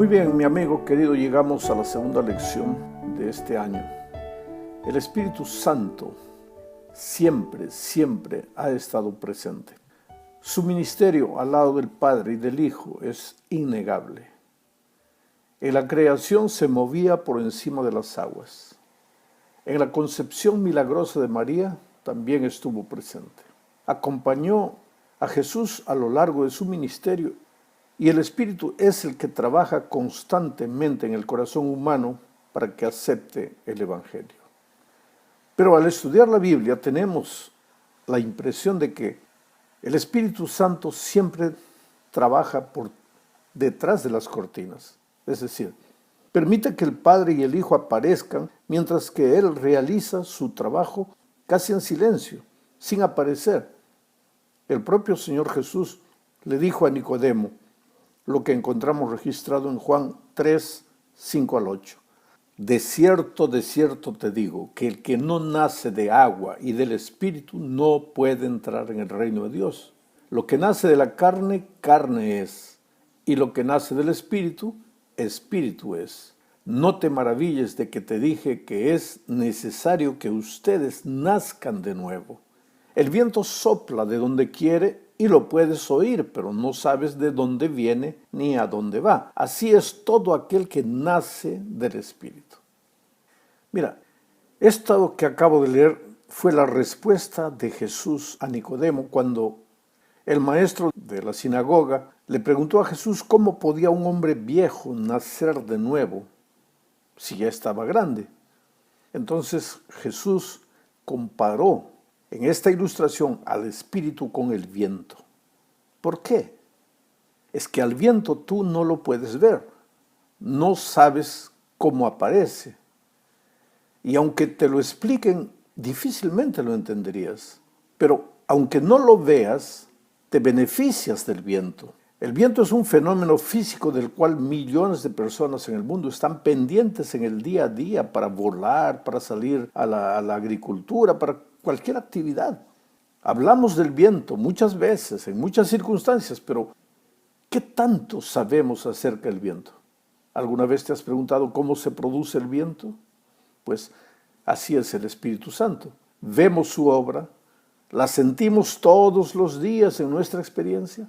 Muy bien, mi amigo querido, llegamos a la segunda lección de este año. El Espíritu Santo siempre ha estado presente. Su ministerio al lado del Padre y del Hijo es innegable. En la creación se movía por encima de las aguas. En la concepción milagrosa de María también estuvo presente. Acompañó a Jesús a lo largo de su ministerio y el Espíritu es el que trabaja constantemente en el corazón humano para que acepte el Evangelio. Pero al estudiar la Biblia tenemos la impresión de que el Espíritu Santo siempre trabaja por detrás de las cortinas. Es decir, permite que el Padre y el Hijo aparezcan mientras que Él realiza su trabajo casi en silencio, sin aparecer. El propio Señor Jesús le dijo a Nicodemo lo que encontramos registrado en Juan 3, 5 al 8. De cierto te digo, que el que no nace de agua y del Espíritu no puede entrar en el reino de Dios. Lo que nace de la carne, carne es, y lo que nace del Espíritu, Espíritu es. No te maravilles de que te dije que es necesario que ustedes nazcan de nuevo. El viento sopla de donde quiere y lo puedes oír, pero no sabes de dónde viene ni a dónde va. Así es todo aquel que nace del Espíritu. Mira, esto que acabo de leer fue la respuesta de Jesús a Nicodemo cuando el maestro de la sinagoga le preguntó a Jesús cómo podía un hombre viejo nacer de nuevo si ya estaba grande. Entonces Jesús comparó en esta ilustración al Espíritu con el viento. ¿Por qué? Es que al viento tú no lo puedes ver, no sabes cómo aparece. Y aunque te lo expliquen, difícilmente lo entenderías. Pero aunque no lo veas, te beneficias del viento. El viento es un fenómeno físico del cual millones de personas en el mundo están pendientes en el día a día para volar, para salir a la agricultura, para cualquier actividad. Hablamos del viento muchas veces, en muchas circunstancias, pero ¿qué tanto sabemos acerca del viento? ¿Alguna vez te has preguntado cómo se produce el viento? Pues así es el Espíritu Santo. Vemos su obra, la sentimos todos los días en nuestra experiencia,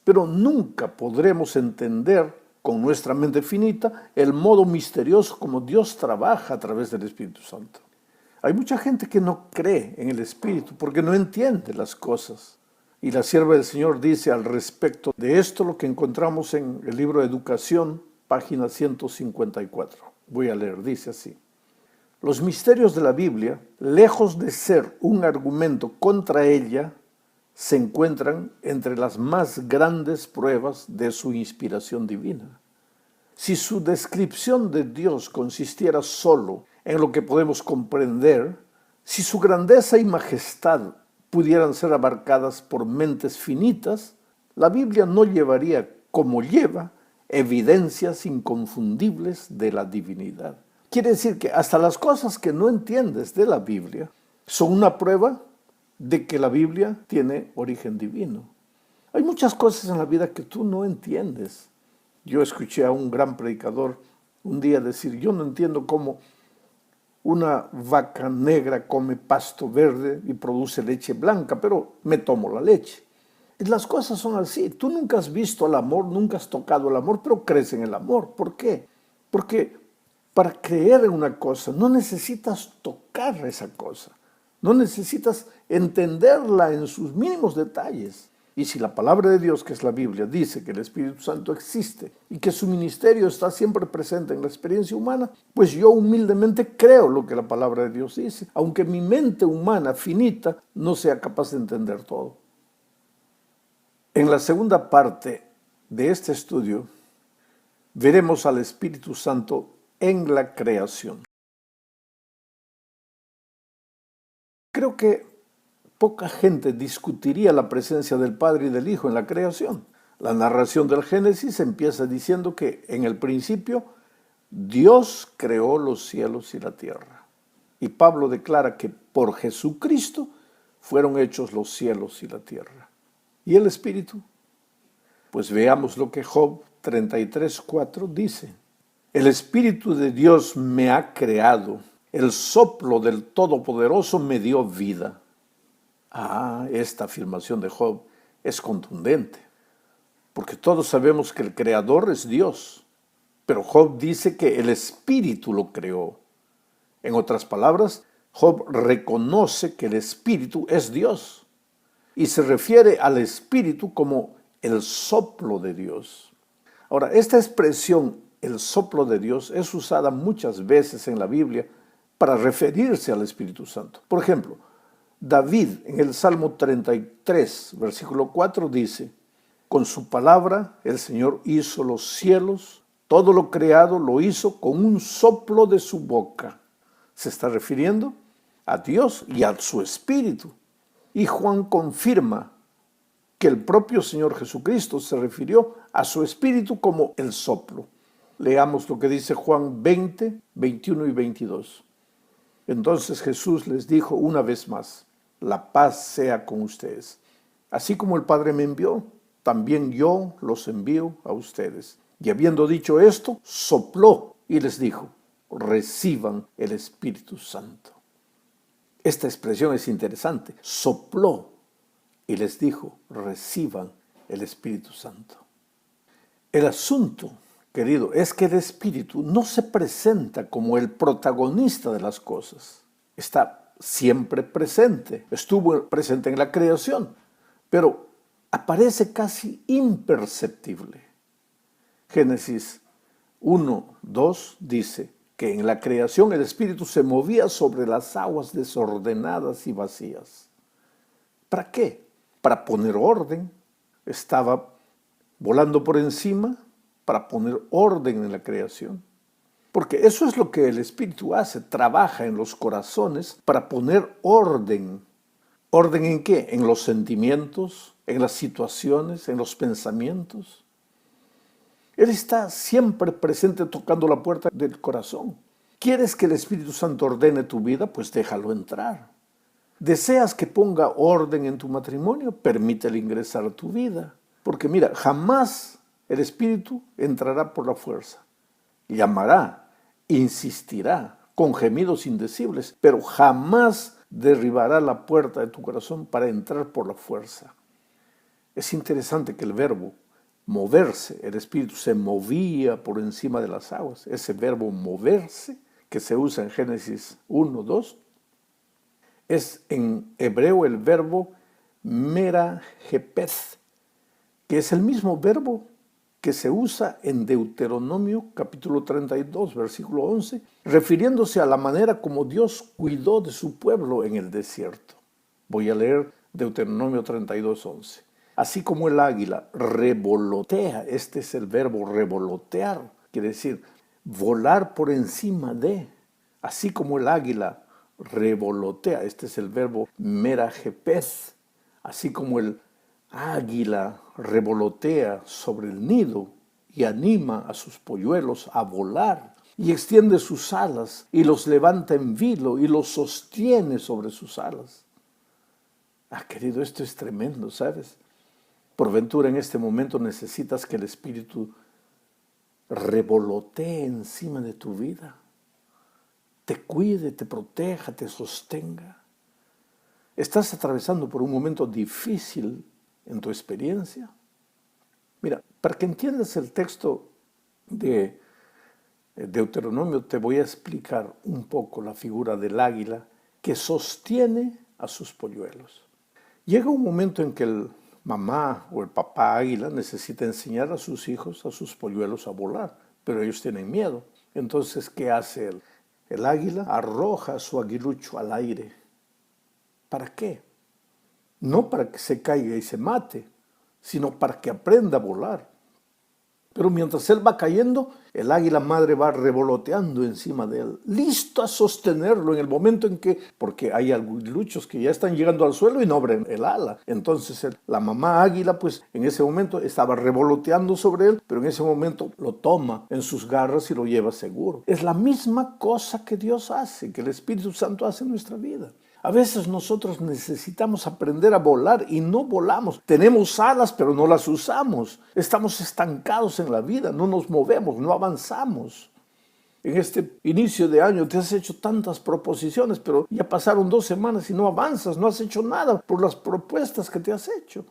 pero nunca podremos entender con nuestra mente finita el modo misterioso como Dios trabaja a través del Espíritu Santo. Hay mucha gente que no cree en el Espíritu porque no entiende las cosas. Y la sierva del Señor dice al respecto de esto lo que encontramos en el libro de Educación, página 154. Voy a leer, dice así. Los misterios de la Biblia, lejos de ser un argumento contra ella, se encuentran entre las más grandes pruebas de su inspiración divina. Si su descripción de Dios consistiera solo en lo que podemos comprender, si su grandeza y majestad pudieran ser abarcadas por mentes finitas, la Biblia no llevaría, como lleva, evidencias inconfundibles de la divinidad. Quiere decir que hasta las cosas que no entiendes de la Biblia son una prueba de que la Biblia tiene origen divino. Hay muchas cosas en la vida que tú no entiendes. Yo escuché a un gran predicador un día decir, yo no entiendo cómo una vaca negra come pasto verde y produce leche blanca, pero me tomo la leche. Y las cosas son así. Tú nunca has visto el amor, nunca has tocado el amor, pero crees en el amor. ¿Por qué? Porque para creer en una cosa no necesitas tocar esa cosa. No necesitas entenderla en sus mínimos detalles. Y si la palabra de Dios, que es la Biblia, dice que el Espíritu Santo existe y que su ministerio está siempre presente en la experiencia humana, pues yo humildemente creo lo que la palabra de Dios dice, aunque mi mente humana finita no sea capaz de entender todo. En la segunda parte de este estudio, veremos al Espíritu Santo en la creación. Creo que poca gente discutiría la presencia del Padre y del Hijo en la creación. La narración del Génesis empieza diciendo que en el principio Dios creó los cielos y la tierra. Y Pablo declara que por Jesucristo fueron hechos los cielos y la tierra. ¿Y el Espíritu? Pues veamos lo que Job 33:4 dice: el Espíritu de Dios me ha creado, el soplo del Todopoderoso me dio vida. Esta afirmación de Job es contundente, porque todos sabemos que el Creador es Dios, pero Job dice que el Espíritu lo creó. En otras palabras, Job reconoce que el Espíritu es Dios y se refiere al Espíritu como el soplo de Dios. Ahora, esta expresión, el soplo de Dios, es usada muchas veces en la Biblia para referirse al Espíritu Santo. Por ejemplo, David en el Salmo 33, versículo 4 dice: con su palabra el Señor hizo los cielos, todo lo creado lo hizo con un soplo de su boca. Se está refiriendo a Dios y a su Espíritu. Y Juan confirma que el propio Señor Jesucristo se refirió a su Espíritu como el soplo. Leamos lo que dice Juan 20, 21 y 22. Entonces Jesús les dijo una vez más: la paz sea con ustedes. Así como el Padre me envió, también yo los envío a ustedes. Y habiendo dicho esto, sopló y les dijo: reciban el Espíritu Santo. Esta expresión es interesante. Sopló y les dijo: reciban el Espíritu Santo. El asunto, querido, es que el Espíritu no se presenta como el protagonista de las cosas. Está siempre presente. Estuvo presente en la creación, pero aparece casi imperceptible. Génesis 1:2 dice que en la creación el Espíritu se movía sobre las aguas desordenadas y vacías. ¿Para qué? Para poner orden. Estaba volando por encima para poner orden en la creación. Porque eso es lo que el Espíritu hace, trabaja en los corazones para poner orden. ¿Orden en qué? En los sentimientos, en las situaciones, en los pensamientos. Él está siempre presente tocando la puerta del corazón. ¿Quieres que el Espíritu Santo ordene tu vida? Pues déjalo entrar. ¿Deseas que ponga orden en tu matrimonio? Permítele ingresar a tu vida. Porque mira, jamás el Espíritu entrará por la fuerza. Llamará, insistirá, con gemidos indecibles, pero jamás derribará la puerta de tu corazón para entrar por la fuerza. Es interesante que el verbo moverse, el Espíritu se movía por encima de las aguas. Ese verbo moverse, que se usa en Génesis 1:2, es en hebreo el verbo merajepeth, que es el mismo verbo que se usa en Deuteronomio capítulo 32, versículo 11, refiriéndose a la manera como Dios cuidó de su pueblo en el desierto. Voy a leer Deuteronomio 32, 11. Así como el águila revolotea, este es el verbo revolotear, quiere decir volar por encima de. Así como el águila revolotea, este es el verbo merajepeth, así como el águila revolotea sobre el nido y anima a sus polluelos a volar y extiende sus alas y los levanta en vilo y los sostiene sobre sus alas. Querido, esto es tremendo, ¿sabes? Por ventura en este momento necesitas que el Espíritu revolotee encima de tu vida, te cuide, te proteja, te sostenga. ¿Estás atravesando por un momento difícil en tu experiencia? Mira, para que entiendas el texto de Deuteronomio, te voy a explicar un poco la figura del águila que sostiene a sus polluelos. Llega un momento en que el mamá o el papá águila necesita enseñar a sus hijos, a sus polluelos a volar, pero ellos tienen miedo. Entonces, ¿qué hace él? El águila arroja su aguilucho al aire. ¿Para qué? No para que se caiga y se mate, sino para que aprenda a volar. Pero mientras él va cayendo, el águila madre va revoloteando encima de él, listo a sostenerlo en el momento en que, porque hay aguiluchos que ya están llegando al suelo y no abren el ala. Entonces la mamá águila, pues en ese momento estaba revoloteando sobre él, pero en ese momento lo toma en sus garras y lo lleva seguro. Es la misma cosa que Dios hace, que el Espíritu Santo hace en nuestra vida. A veces nosotros necesitamos aprender a volar y no volamos. Tenemos alas, pero no las usamos. Estamos estancados en la vida, no nos movemos, no avanzamos. En este inicio de año te has hecho tantas proposiciones, pero ya pasaron 2 semanas y no avanzas, no has hecho nada por las propuestas que te has hecho.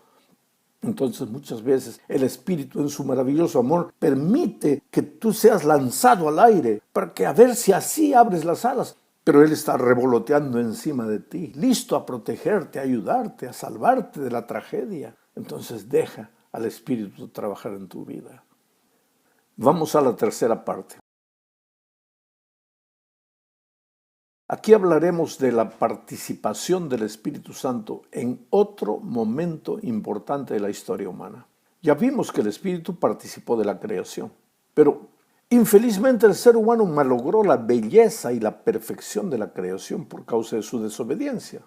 Entonces muchas veces el Espíritu en su maravilloso amor permite que tú seas lanzado al aire para que a ver si así abres las alas. Pero Él está revoloteando encima de ti, listo a protegerte, a ayudarte, a salvarte de la tragedia. Entonces deja al Espíritu trabajar en tu vida. Vamos a la tercera parte. Aquí hablaremos de la participación del Espíritu Santo en otro momento importante de la historia humana. Ya vimos que el Espíritu participó de la creación, pero infelizmente el ser humano malogró la belleza y la perfección de la creación por causa de su desobediencia.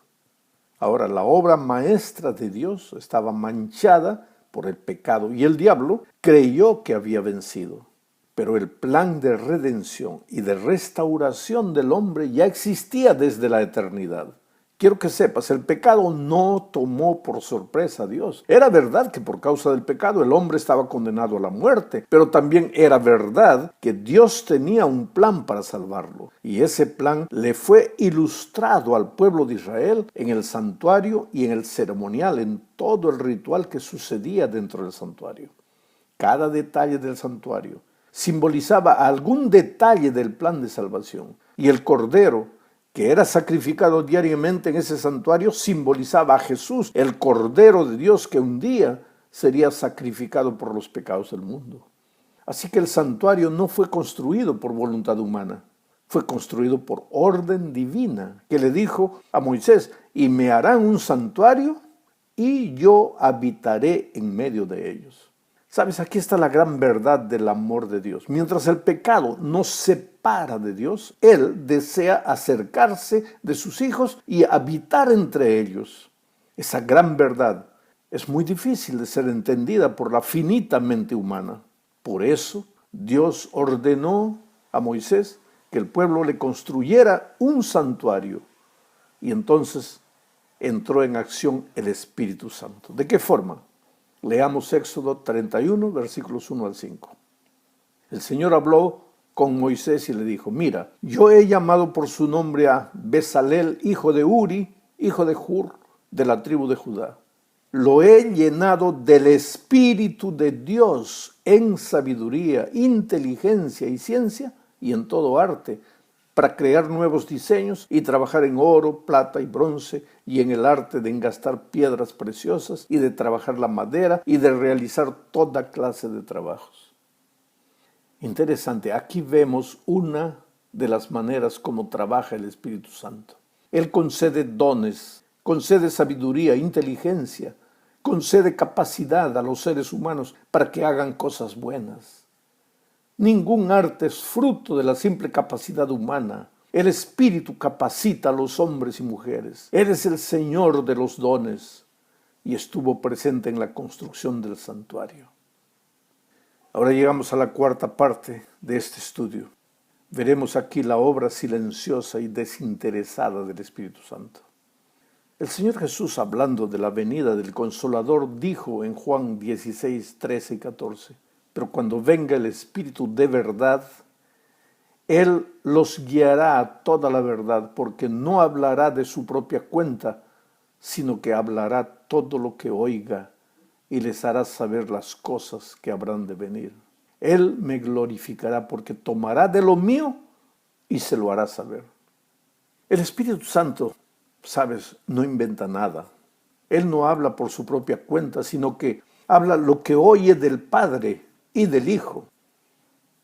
Ahora la obra maestra de Dios estaba manchada por el pecado y el diablo creyó que había vencido. Pero el plan de redención y de restauración del hombre ya existía desde la eternidad. Quiero que sepas, el pecado no tomó por sorpresa a Dios. Era verdad que por causa del pecado el hombre estaba condenado a la muerte, pero también era verdad que Dios tenía un plan para salvarlo. Y ese plan le fue ilustrado al pueblo de Israel en el santuario y en el ceremonial, en todo el ritual que sucedía dentro del santuario. Cada detalle del santuario simbolizaba algún detalle del plan de salvación. Y el cordero, que era sacrificado diariamente en ese santuario, simbolizaba a Jesús, el Cordero de Dios que un día sería sacrificado por los pecados del mundo. Así que el santuario no fue construido por voluntad humana, fue construido por orden divina, que le dijo a Moisés: y me harán un santuario y yo habitaré en medio de ellos. Sabes, aquí está la gran verdad del amor de Dios. Mientras el pecado nos separa de Dios, Él desea acercarse de sus hijos y habitar entre ellos. Esa gran verdad es muy difícil de ser entendida por la finita mente humana. Por eso Dios ordenó a Moisés que el pueblo le construyera un santuario. Y entonces entró en acción el Espíritu Santo. ¿De qué forma? Leamos Éxodo 31, versículos 1 al 5. El Señor habló con Moisés y le dijo: mira, yo he llamado por su nombre a Bezalel, hijo de Uri, hijo de Hur, de la tribu de Judá. Lo he llenado del Espíritu de Dios en sabiduría, inteligencia y ciencia y en todo arte, para crear nuevos diseños y trabajar en oro, plata y bronce, y en el arte de engastar piedras preciosas y de trabajar la madera y de realizar toda clase de trabajos. Interesante, aquí vemos una de las maneras como trabaja el Espíritu Santo. Él concede dones, concede sabiduría, inteligencia, concede capacidad a los seres humanos para que hagan cosas buenas. Ningún arte es fruto de la simple capacidad humana. El Espíritu capacita a los hombres y mujeres. Él es el Señor de los dones y estuvo presente en la construcción del santuario. Ahora llegamos a la cuarta parte de este estudio. Veremos aquí la obra silenciosa y desinteresada del Espíritu Santo. El Señor Jesús, hablando de la venida del Consolador, dijo en Juan 16, 13 y 14: pero cuando venga el Espíritu de verdad, Él los guiará a toda la verdad, porque no hablará de su propia cuenta, sino que hablará todo lo que oiga y les hará saber las cosas que habrán de venir. Él me glorificará porque tomará de lo mío y se lo hará saber. El Espíritu Santo, sabes, no inventa nada. Él no habla por su propia cuenta, sino que habla lo que oye del Padre y del Hijo.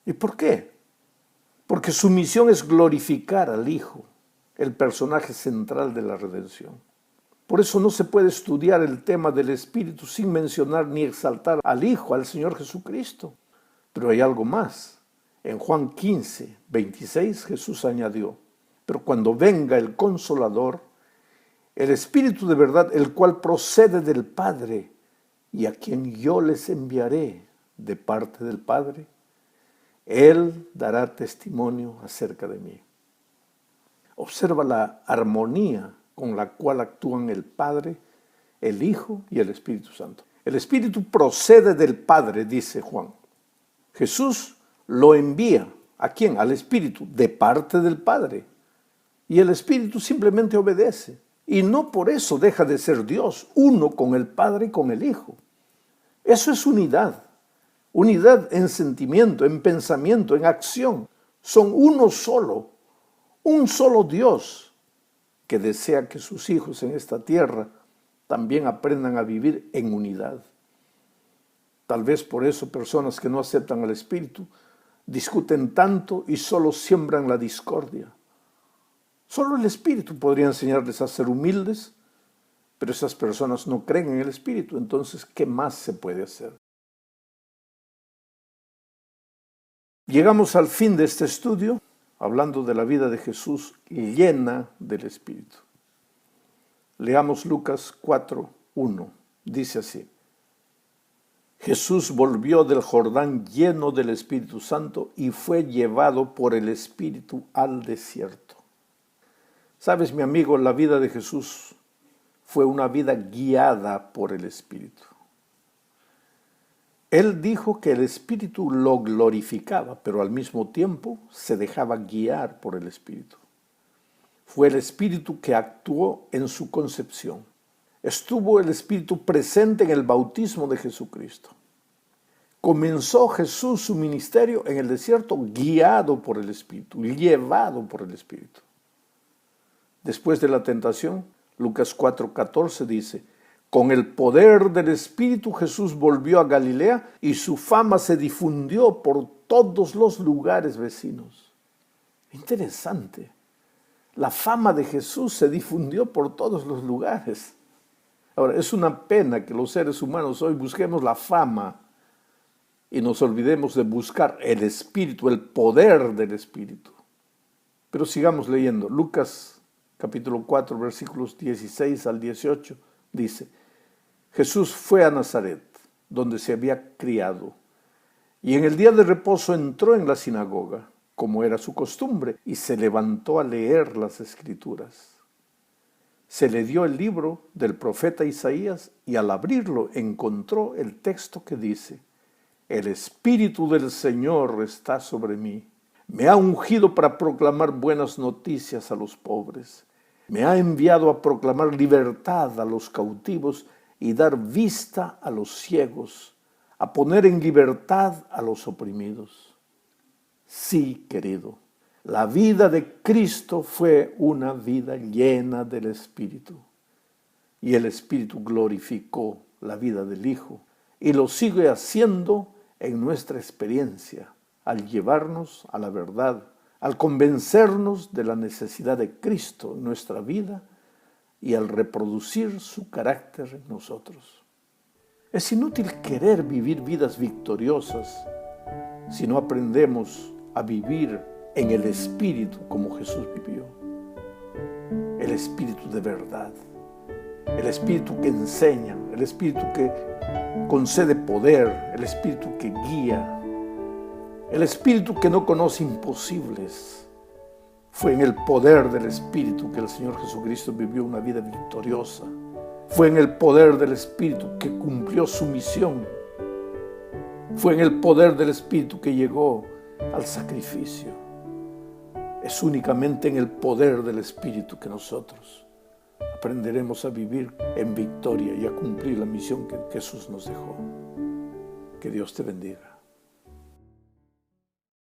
¿Y por qué? Porque su misión es glorificar al Hijo, el personaje central de la redención. Por eso no se puede estudiar el tema del Espíritu sin mencionar ni exaltar al Hijo, al Señor Jesucristo. Pero hay algo más. En Juan 15, 26, Jesús añadió: pero cuando venga el Consolador, el Espíritu de verdad, el cual procede del Padre, y a quien yo les enviaré de parte del Padre, Él dará testimonio acerca de mí. Observa la armonía con la cual actúan el Padre, el Hijo y el Espíritu Santo. El Espíritu procede del Padre, dice Juan. Jesús lo envía. ¿A quién? Al Espíritu, de parte del Padre. Y el Espíritu simplemente obedece. Y no por eso deja de ser Dios, uno con el Padre y con el Hijo. Eso es unidad. Unidad en sentimiento, en pensamiento, en acción. Son uno solo, un solo Dios que desea que sus hijos en esta tierra también aprendan a vivir en unidad. Tal vez por eso personas que no aceptan al Espíritu discuten tanto y solo siembran la discordia. Solo el Espíritu podría enseñarles a ser humildes, pero esas personas no creen en el Espíritu. Entonces, ¿qué más se puede hacer? Llegamos al fin de este estudio hablando de la vida de Jesús llena del Espíritu. Leamos Lucas 4:1. Dice así: Jesús volvió del Jordán lleno del Espíritu Santo y fue llevado por el Espíritu al desierto. Sabes, mi amigo, la vida de Jesús fue una vida guiada por el Espíritu. Él dijo que el Espíritu lo glorificaba, pero al mismo tiempo se dejaba guiar por el Espíritu. Fue el Espíritu que actuó en su concepción. Estuvo el Espíritu presente en el bautismo de Jesucristo. Comenzó Jesús su ministerio en el desierto guiado por el Espíritu, llevado por el Espíritu. Después de la tentación, Lucas 4:14 dice: con el poder del Espíritu Jesús volvió a Galilea y su fama se difundió por todos los lugares vecinos. Interesante. La fama de Jesús se difundió por todos los lugares. Ahora, es una pena que los seres humanos hoy busquemos la fama y nos olvidemos de buscar el Espíritu, el poder del Espíritu. Pero sigamos leyendo. Lucas capítulo 4, versículos 16 al 18, dice: Jesús fue a Nazaret, donde se había criado, y en el día de reposo entró en la sinagoga, como era su costumbre, y se levantó a leer las Escrituras. Se le dio el libro del profeta Isaías, y al abrirlo encontró el texto que dice: El Espíritu del Señor está sobre mí. Me ha ungido para proclamar buenas noticias a los pobres. Me ha enviado a proclamar libertad a los cautivos y dar vista a los ciegos, a poner en libertad a los oprimidos. Sí, querido, la vida de Cristo fue una vida llena del Espíritu. Y el Espíritu glorificó la vida del Hijo y lo sigue haciendo en nuestra experiencia, al llevarnos a la verdad, al convencernos de la necesidad de Cristo en nuestra vida y al reproducir su carácter en nosotros. Es inútil querer vivir vidas victoriosas si no aprendemos a vivir en el Espíritu como Jesús vivió. El Espíritu de verdad, el Espíritu que enseña, el Espíritu que concede poder, el Espíritu que guía, el Espíritu que no conoce imposibles. Fue en el poder del Espíritu que el Señor Jesucristo vivió una vida victoriosa. Fue en el poder del Espíritu que cumplió su misión. Fue en el poder del Espíritu que llegó al sacrificio. Es únicamente en el poder del Espíritu que nosotros aprenderemos a vivir en victoria y a cumplir la misión que Jesús nos dejó. Que Dios te bendiga.